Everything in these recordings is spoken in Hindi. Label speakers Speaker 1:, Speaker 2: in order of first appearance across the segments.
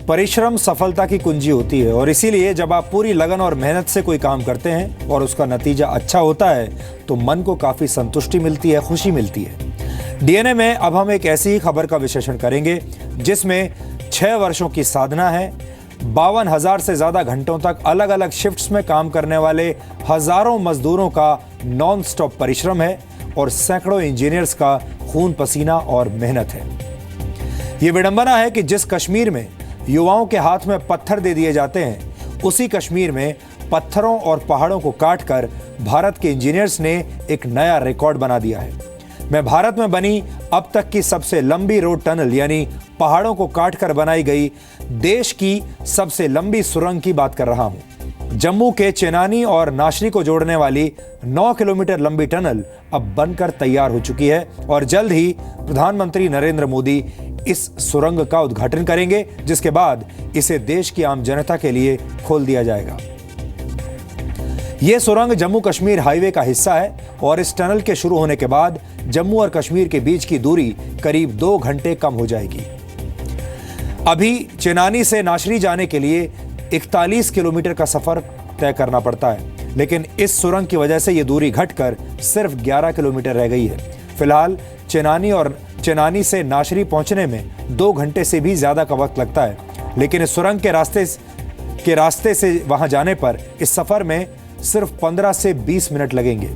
Speaker 1: परिश्रम सफलता की कुंजी होती है और इसीलिए जब आप पूरी लगन और मेहनत से कोई काम करते हैं और उसका नतीजा अच्छा होता है तो मन को काफी संतुष्टि मिलती है, खुशी मिलती है। डीएनए में अब हम एक ऐसी ही खबर का विश्लेषण करेंगे जिसमें 6 वर्षों की साधना है, 52,000 से ज्यादा घंटों तक अलग अलग शिफ्ट्स में काम करने वाले हजारों मजदूरों का नॉन स्टॉप परिश्रम है और सैकड़ों इंजीनियर्स का खून पसीना और मेहनत है। ये विडंबना है कि जिस कश्मीर में युवाओं के हाथ में पत्थर दे दिए जाते हैं, उसी कश्मीर में पत्थरों और पहाड़ों को काटकर भारत के इंजीनियर्स ने एक नया रिकॉर्ड बना दिया है। मैं भारत में बनी अब तक की सबसे लंबी रोड टनल यानी पहाड़ों को काटकर बनाई गई देश की सबसे लंबी सुरंग की बात कर रहा हूं। जम्मू के चेनानी और नाशरी को जोड़ने वाली 9 किलोमीटर लंबी टनल अब बनकर तैयार हो चुकी है और जल्द ही प्रधानमंत्री नरेंद्र मोदी इस सुरंग का उद्घाटन करेंगे, जिसके बाद इसे देश की आम जनता के लिए खोल दिया जाएगा। यह सुरंग जम्मू कश्मीर हाईवे का हिस्सा है और इस टनल के शुरू होने के बाद जम्मू और कश्मीर के बीच की दूरी करीब 2 घंटे कम हो जाएगी। अभी चेनानी से नाशरी जाने के लिए 41 किलोमीटर का सफर तय करना पड़ता है, लेकिन इस सुरंग की वजह से यह दूरी घटकर सिर्फ 11 किलोमीटर रह गई है। फिलहाल चेनानी से नाशरी पहुंचने में 2 घंटे से भी ज्यादा का वक्त लगता है, लेकिन इस सुरंग के रास्ते से वहां जाने पर इस सफर में सिर्फ 15 से 20 मिनट लगेंगे।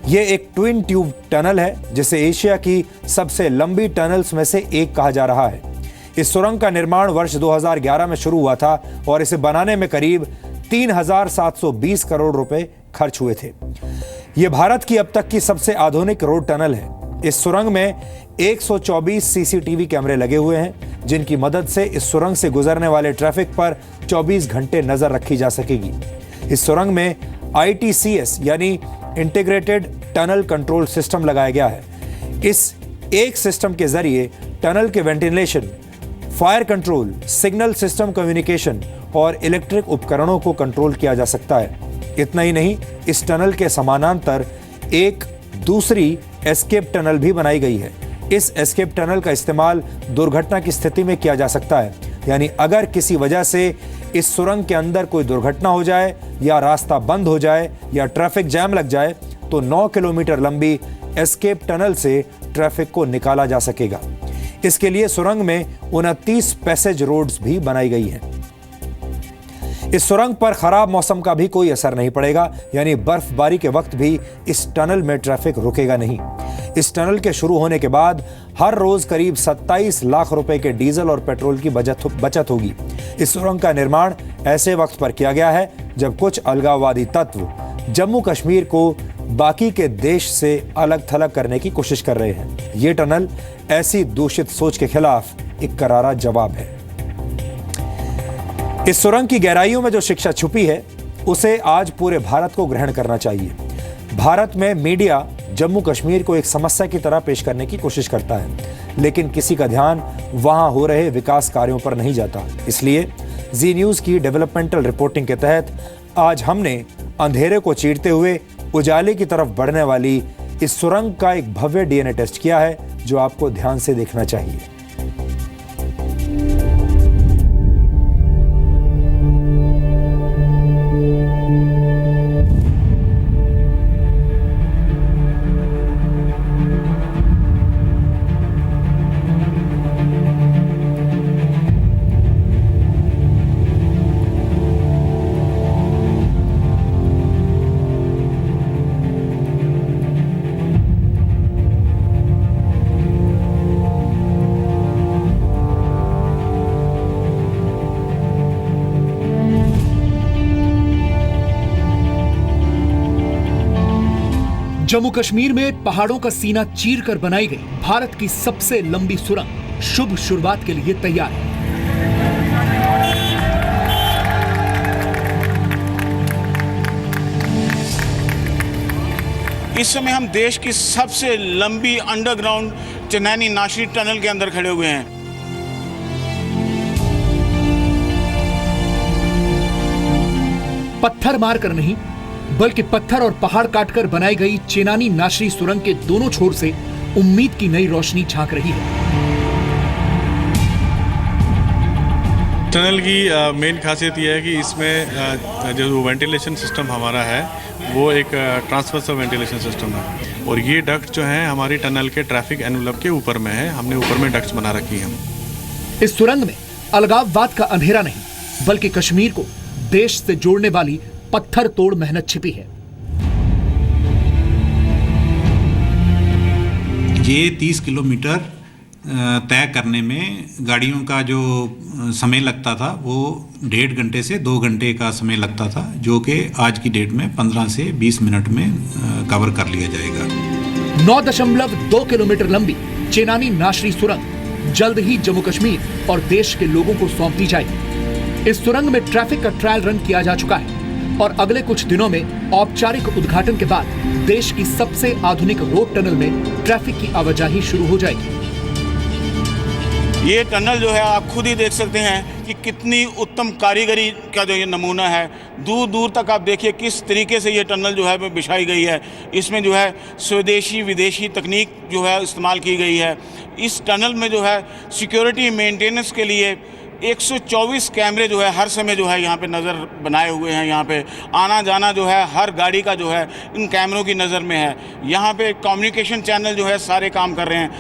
Speaker 1: यह एक ट्विन ट्यूब टनल है जिसे एशिया की सबसे लंबी टनल्स में से एक कहा जा रहा है। इस सुरंग का निर्माण वर्ष 2011 में शुरू हुआ था और इसे बनाने में करीब 3,720 करोड़ रुपए खर्च हुए थे। यह भारत की अब तक की सबसे आधुनिक रोड टनल है। इस सुरंग में 124 सीसीटीवी कैमरे लगे हुए हैं, जिनकी मदद से इस सुरंग से गुजरने वाले ट्रैफिक पर 24 घंटे नजर रखी जा सकेगी। इस सुरंग में ITCS यानी इंटीग्रेटेड टनल कंट्रोल सिस्टम लगाया गया है। इस एक सिस्टम के जरिए टनल के ventilation, fire control, signal system communication और इलेक्ट्रिक उपकरणों को कंट्रोल किया जा सकता है। इतना ही नहीं, इस टनल के समानांतर एक दूसरी एस्केप टनल भी बनाई गई है। इस एस्केप टनल का इस्तेमाल दुर्घटना की स्थिति में किया जा सकता है, यानी अगर किसी वजह से इस सुरंग के अंदर कोई दुर्घटना हो जाए या रास्ता बंद हो जाए या ट्रैफिक जैम लग जाए तो 9 किलोमीटर लंबी एस्केप टनल से ट्रैफिक को निकाला जा सकेगा। इसके लिए सुरंग में 29 पैसेज रोड्स भी बनाई गई हैं। इस सुरंग पर खराब मौसम का भी कोई असर नहीं पड़ेगा, यानी बर्फबारी के वक्त भी इस टनल में ट्रैफिक रुकेगा नहीं। इस टनल के शुरू होने के बाद हर रोज करीब 27 लाख रुपए के डीजल और पेट्रोल की बचत होगी। इस सुरंग का निर्माण ऐसे वक्त पर किया गया है जब कुछ अलगाववादी तत्व जम्मू कश्मीर को बाकी के देश से अलग थलग करने की कोशिश कर रहे हैं। ये टनल ऐसी दूषित सोच के खिलाफ एक करारा जवाब है। इस सुरंग की गहराइयों में जो शिक्षा छुपी है उसे आज पूरे भारत को ग्रहण करना चाहिए। भारत में मीडिया जम्मू कश्मीर को एक समस्या की तरह पेश करने की कोशिश करता है, लेकिन किसी का ध्यान वहां हो रहे विकास कार्यों पर नहीं जाता। इसलिए जी न्यूज की डेवलपमेंटल रिपोर्टिंग के तहत आज हमने अंधेरे को चीरते हुए उजाले की तरफ बढ़ने वाली इस सुरंग का एक भव्य डीएनए टेस्ट किया है, जो आपको ध्यान से देखना चाहिए।
Speaker 2: जम्मू कश्मीर में पहाड़ों का सीना चीर कर बनाई गई भारत की सबसे लंबी सुरंग शुभ शुरुआत के लिए तैयार है।
Speaker 3: इस समय हम देश की सबसे लंबी अंडरग्राउंड चेनानी नाशरी टनल के अंदर खड़े हुए हैं।
Speaker 2: पत्थर मारकर नहीं, बल्कि पत्थर और पहाड़ काटकर बनाई गई चेनानी नाशरी सुरंग के दोनों छोर से उम्मीद की नई रोशनी झांक रही है।
Speaker 4: टनल की मेन खासियत यह है कि इसमें जो वेंटिलेशन सिस्टम हमारा है वो एक ट्रांसवर्सल वेंटिलेशन सिस्टम है और ये डक्ट जो है हमारी टनल के ट्रैफिक एनवलप के ऊपर में है। हमने ऊपर में डक्ट्स बना रखी हैं।
Speaker 2: इस सुरंग में अलगाववाद का अंधेरा नहीं बल्कि कश्मीर को देश से जोड़ने वाली पत्थर तोड़ मेहनत छिपी है।
Speaker 5: ये 30 किलोमीटर तय करने में गाड़ियों का जो समय लगता था वो 1.5 घंटे से 2 घंटे का समय लगता था, जो कि आज की डेट में 15 से 20 मिनट में कवर कर लिया जाएगा।
Speaker 2: 9.2 किलोमीटर लंबी चेनानी नाशरी सुरंग जल्द ही जम्मू कश्मीर और देश के लोगों को सौंप दी जाएगी। इस सुरंग में ट्रैफिक का ट्रायल रन किया जा चुका है और अगले कुछ दिनों में औपचारिक उद्घाटन के बाद देश की सबसे आधुनिक रोड टनल में ट्रैफिक की आवाजाही शुरू हो जाएगी।
Speaker 3: ये टनल जो है आप खुद ही देख सकते हैं कि कितनी उत्तम कारीगरी का जो ये नमूना है। दूर दूर तक आप देखिए किस तरीके से ये टनल जो है बिछाई गई है। इसमें जो है स्वदेशी विदेशी तकनीक जो है इस्तेमाल की गई है। इस टनल में जो है सिक्योरिटी मेंटेनेंस के लिए 124 कैमरे जो है हर समय जो है यहाँ पे नज़र बनाए हुए हैं। यहाँ पे आना जाना जो है हर गाड़ी का जो है इन कैमरों की नज़र में है। यहाँ पे कम्युनिकेशन चैनल जो है सारे काम कर रहे हैं।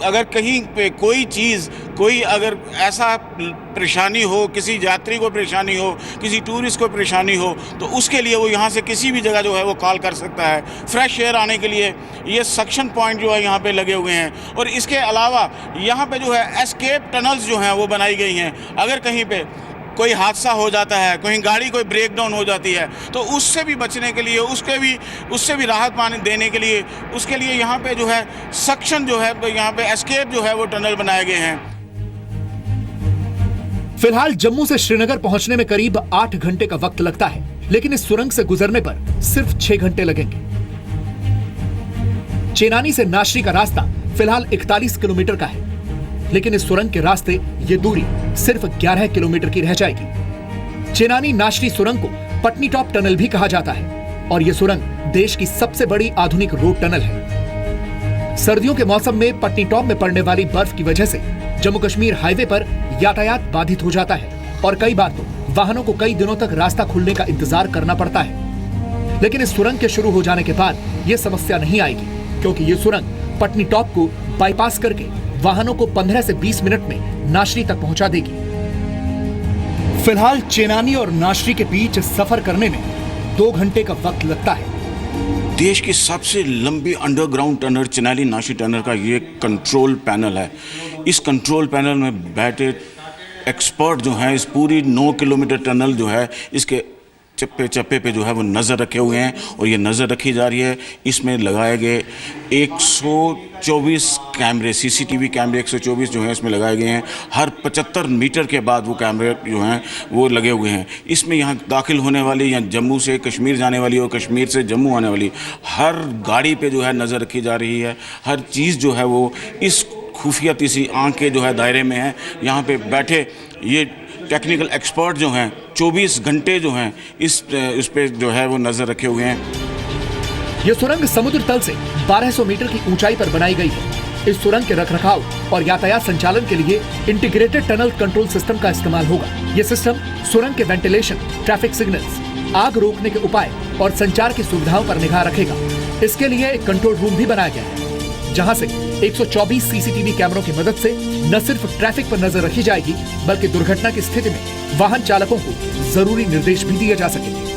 Speaker 3: अगर कहीं पे कोई चीज़ कोई अगर ऐसा परेशानी हो, किसी यात्री को परेशानी हो, किसी टूरिस्ट को परेशानी हो, तो उसके लिए वो यहाँ से किसी भी जगह जो है वो कॉल कर सकता है। फ्रेश एयर आने के लिए ये सक्शन पॉइंट जो है यहाँ पे लगे हुए हैं और इसके अलावा यहाँ पे जो है एस्केप टनल्स जो हैं वो बनाई गई हैं। अगर कहीं पे कोई हादसा हो जाता है, कहीं गाड़ी कोई ब्रेक डाउन हो जाती है, तो उससे भी बचने के लिए उससे भी राहत पाने देने के लिए उसके लिए यहाँ पे जो है सक्शन जो है यहाँ पे एस्केप जो है वो टनल बनाए गए हैं।
Speaker 2: फिलहाल जम्मू से श्रीनगर पहुंचने में करीब 8 घंटे का वक्त लगता है, लेकिन इस सुरंग से गुजरने पर सिर्फ 6 घंटे लगेंगे। चेनानी से नाशरी का रास्ता फिलहाल 41 किलोमीटर का है, लेकिन इस सुरंग के रास्ते ये दूरी सिर्फ 11 किलोमीटर की रह जाएगी। चेनानी नाशरी सुरंग को पटनी टॉप टनल भी कहा जाता है और यह सुरंग देश की सबसे बड़ी आधुनिक रोड टनल है। सर्दियों के मौसम में पटनी टॉप में पड़ने वाली बर्फ की वजह से जम्मू कश्मीर हाईवे पर यातायात बाधित हो जाता है और कई बार तो वाहनों को कई दिनों तक रास्ता खुलने का इंतजार करना पड़ता है। लेकिन इस सुरंग के शुरू हो जाने के बाद यह समस्या नहीं आएगी, क्योंकि ये सुरंग पटनी टॉप को बाईपास करके वाहनों को 15 से 20 मिनट में नाशरी तक पहुंचा देगी। फिलहाल चेनानी और नाशरी के बीच सफर करने में 2 घंटे का वक्त लगता है।
Speaker 3: देश की सबसे लंबी underground tunnel Chenani Nashri tunnel का ये कंट्रोल पैनल है। इस कंट्रोल पैनल में बैठे एक्सपर्ट जो हैं इस पूरी 9 किलोमीटर टनल जो है इसके चप्पे चप्पे पे जो है वो नज़र रखे हुए हैं और ये नज़र रखी जा रही है। इसमें लगाए गए 124 कैमरे, सीसीटीवी कैमरे 124 जो हैं इसमें लगाए गए हैं। हर 75 मीटर के बाद वो कैमरे जो हैं वो लगे हुए हैं। इसमें यहाँ दाखिल होने वाली या जम्मू से कश्मीर जाने वाली और कश्मीर से जम्मू आने वाली हर गाड़ी पे जो है नज़र रखी जा रही है। हर चीज़ जो है वो इस खुफिया तीसरी आंख के जो है दायरे में है। यहाँ पे बैठे ये टेक्निकल एक्सपर्ट जो हैं 24 घंटे जो हैं इस पे जो है वो नज़र रखे हुए हैं।
Speaker 2: यह सुरंग समुद्र तल से 1200 मीटर की ऊंचाई पर बनाई गई है। इस सुरंग के रखरखाव और यातायात संचालन के लिए इंटीग्रेटेड टनल कंट्रोल सिस्टम का इस्तेमाल होगा। यह सिस्टम सुरंग के वेंटिलेशन, ट्रैफिक सिग्नल्स, आग रोकने के उपाय और संचार की सुविधाओं पर निगाह रखेगा। इसके लिए एक कंट्रोल रूम भी बनाया गया है, जहां से 124 सीसीटीवी कैमरों की मदद से न सिर्फ ट्रैफिक पर नजर रखी जाएगी, बल्कि दुर्घटना की स्थिति में वाहन चालकों को जरूरी निर्देश भी दिए जा सकेंगे।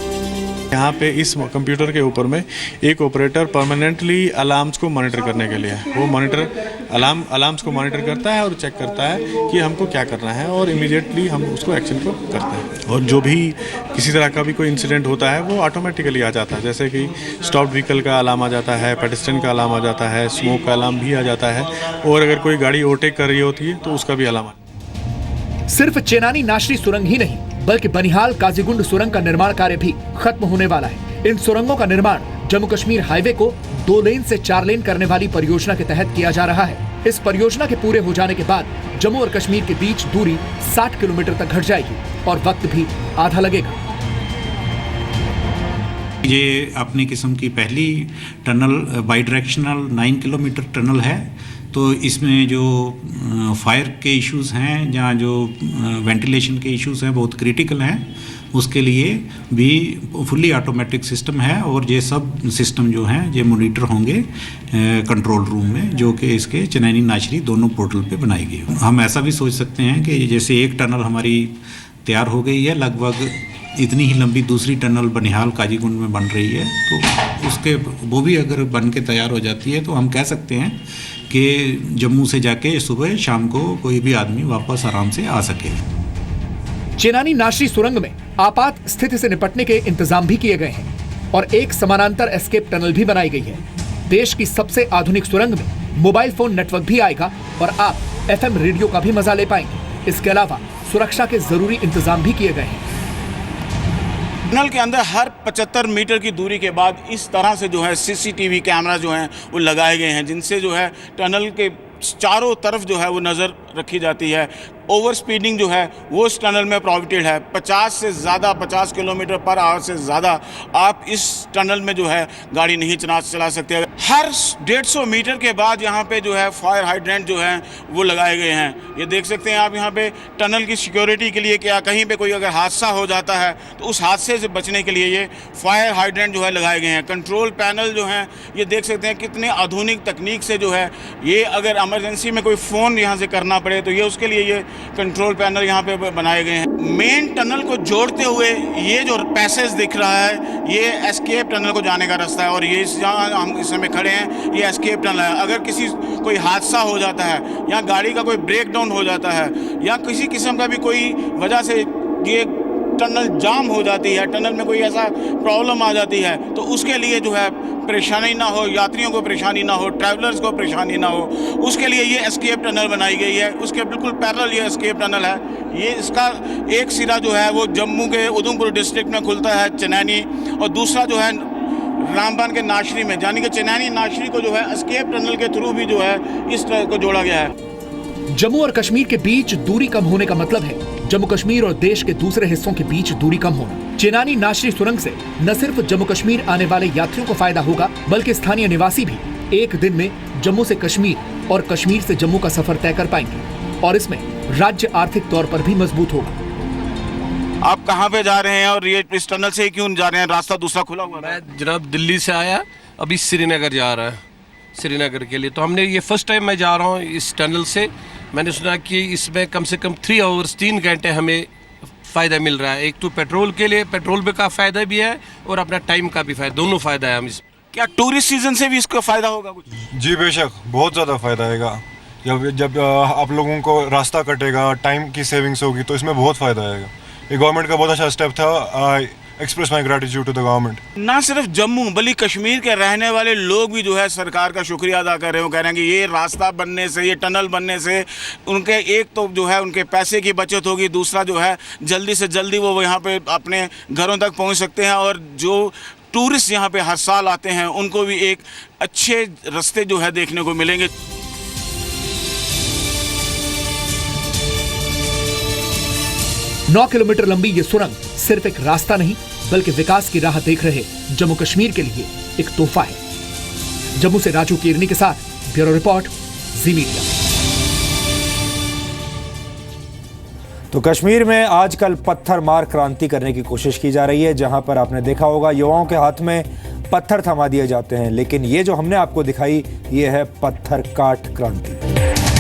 Speaker 4: यहाँ पे इस कंप्यूटर के ऊपर में एक ऑपरेटर परमानेंटली अलार्म्स को मॉनिटर करने के लिए वो अलार्म्स को मॉनिटर करता है और चेक करता है कि हमको क्या करना है और इमीडिएटली हम उसको एक्शन को करते हैं। और जो भी किसी तरह का भी कोई इंसिडेंट होता है वो ऑटोमेटिकली आ जाता है, जैसे कि स्टॉप व्हीकल का अलार्म आ जाता है, पेडेस्ट्रियन का अलार्म आ जाता है, स्मोक का अलार्म भी आ जाता है और अगर कोई गाड़ी ओवरटेक कर रही होती है तो उसका भी अलार्म आ।
Speaker 2: सिर्फ चेनानी नाशरी सुरंग ही नहीं बल्कि बनिहाल काजीगुंड सुरंग का निर्माण कार्य भी खत्म होने वाला है। इन सुरंगों का निर्माण जम्मू कश्मीर हाईवे को 2 लेन से 4 लेन करने वाली परियोजना के तहत किया जा रहा है। इस परियोजना के पूरे हो जाने के बाद जम्मू और कश्मीर के बीच दूरी 60 किलोमीटर तक घट जाएगी और वक्त भी आधा लगेगा।
Speaker 5: ये अपनी किस्म की पहली tunnel by directional 9 kilometre tunnel है तो इसमें जो फायर के इश्यूज़ हैं या जो वेंटिलेशन के इश्यूज़ हैं बहुत क्रिटिकल हैं, उसके लिए भी फुल्ली ऑटोमेटिक सिस्टम है और ये सब सिस्टम जो हैं ये मॉनिटर होंगे कंट्रोल रूम में, जो कि इसके चनैनी नाचरी दोनों पोर्टल पे बनाई गई। हम ऐसा भी सोच सकते हैं कि जैसे एक टनल हमारी तैयार हो गई है, लगभग इतनी ही लंबी दूसरी टनल बनिहाल काजीकुंड में बन रही है, तो उसके वो भी अगर बन के तैयार हो जाती है तो हम कह सकते हैं कि जम्मू से जाके सुबह शाम को कोई भी आदमी वापस आराम से आ सके।
Speaker 2: चेनानी नाशरी सुरंग में आपात स्थिति से निपटने के इंतजाम भी किए गए हैं और एक समानांतर एस्केप टनल भी बनाई गई है। देश की सबसे आधुनिक सुरंग में मोबाइल फोन नेटवर्क भी आएगा और आप FM रेडियो का भी मजा ले पाएंगे। इसके अलावा सुरक्षा के जरूरी इंतजाम भी किए गए हैं।
Speaker 3: टनल के अंदर हर 75 मीटर की दूरी के बाद इस तरह से जो है CCTV कैमरा जो हैं वो लगाए गए हैं, जिनसे जो है टनल के चारों तरफ जो है वो नज़र रखी जाती है। ओवर स्पीडिंग जो है वो इस टनल में प्रोहिबिटेड है। 50 किलोमीटर पर आवर से ज़्यादा आप इस टनल में जो है गाड़ी नहीं चला सकते। हर 150 मीटर के बाद यहाँ पे जो है फायर हाइड्रेंट जो है वो लगाए गए हैं। ये देख सकते हैं आप यहाँ पे टनल की सिक्योरिटी के लिए, क्या कहीं पे कोई अगर हादसा हो जाता है तो उस हादसे से बचने के लिए ये फायर हाइड्रेंट जो है लगाए गए हैं। कंट्रोल पैनल जो हैं ये देख सकते हैं कितने आधुनिक तकनीक से जो है, ये अगर इमरजेंसी में कोई फ़ोन यहाँ से करना पड़े तो ये उसके लिए ये कंट्रोल पैनल यहाँ पे बनाए गए हैं। मेन टनल को जोड़ते हुए ये जो पैसेज दिख रहा है ये एस्केप टनल को जाने का रास्ता है और ये जहाँ हम इस समय खड़े हैं ये एस्केप टनल है। अगर कोई हादसा हो जाता है या गाड़ी का कोई ब्रेक डाउन हो जाता है या किसी किस्म का भी कोई वजह से ये टनल जाम हो जाती है, टनल में कोई ऐसा प्रॉब्लम आ जाती है, तो उसके लिए जो है परेशानी ना हो, यात्रियों को परेशानी ना हो, ट्रैवलर्स को परेशानी ना हो, उसके लिए ये एस्केप टनल बनाई गई है। उसके बिल्कुल पैरेलल ये एस्केप टनल है। ये इसका एक सिरा जो है वो जम्मू के उधमपुर डिस्ट्रिक्ट में खुलता है चनैनी, और दूसरा जो है रामबन के नाशरी में, यानी कि चनैनी नाशरी को जो है एस्केप टनल के थ्रू भी जो है इस तरह को जोड़ा गया है।
Speaker 2: जम्मू और कश्मीर के बीच दूरी कम होने का मतलब है जम्मू कश्मीर और देश के दूसरे हिस्सों के बीच दूरी कम होना। चेनानी नाशरी सुरंग से न सिर्फ जम्मू कश्मीर आने वाले यात्रियों को फायदा होगा, बल्कि स्थानीय निवासी भी एक दिन में जम्मू से कश्मीर और कश्मीर से जम्मू का सफर तय कर पाएंगे और इसमें राज्य आर्थिक तौर पर भी मजबूत होगा।
Speaker 3: आप कहाँ पे जा रहे हैं और ये इस टनल से क्यों जा रहे हैं? रास्ता दूसरा खुला हुआ है।
Speaker 6: मैं जनाब दिल्ली से आया, अभी श्रीनगर जा रहा है, श्रीनगर के लिए। तो हमने ये फर्स्ट टाइम मैं जा रहा हूँ इस टनल से। मैंने सुना कि इसमें कम से कम 3 आवर्स 3 घंटे हमें फ़ायदा मिल रहा है। एक तो पेट्रोल के लिए, पेट्रोल का फ़ायदा भी है और अपना टाइम का भी फ़ायदा, दोनों फ़ायदा है हम इस।
Speaker 3: क्या टूरिस्ट सीजन से भी इसको फ़ायदा होगा कुछ?
Speaker 7: जी बेशक, बहुत ज़्यादा फ़ायदा आएगा। जब आप लोगों को रास्ता कटेगा, टाइम की सेविंग्स होगी, तो इसमें बहुत फ़ायदा आएगा। ये गवर्नमेंट का बहुत अच्छा स्टेप था। Express my gratitude to the government.
Speaker 3: ना सिर्फ जम्मू बल्कि कश्मीर के रहने वाले लोग भी जो है सरकार का शुक्रिया अदा कर रहे हो, कह रहे हैं कि ये रास्ता बनने से, ये टनल बनने से उनके एक तो जो है उनके पैसे की बचत होगी, दूसरा जो है जल्दी से जल्दी वो यहाँ पे अपने घरों तक पहुँच सकते हैं, और जो टूरिस्ट यहाँ पे हर साल आते हैं उनको भी एक अच्छे रास्ते जो है देखने को मिलेंगे।
Speaker 2: नौ किलोमीटर लंबी ये सुरंग सिर्फ एक रास्ता नहीं बल्कि विकास की राह देख रहे जम्मू कश्मीर के लिए एक तोहफा है। जम्मू से राजू केरनी के साथ ब्यूरो रिपोर्ट, जी मीडिया।
Speaker 1: तो कश्मीर में आजकल पत्थर मार क्रांति करने की कोशिश की जा रही है, जहां पर आपने देखा होगा युवाओं के हाथ में पत्थर थमा दिए जाते हैं, लेकिन ये जो हमने आपको दिखाई ये है पत्थर काट क्रांति।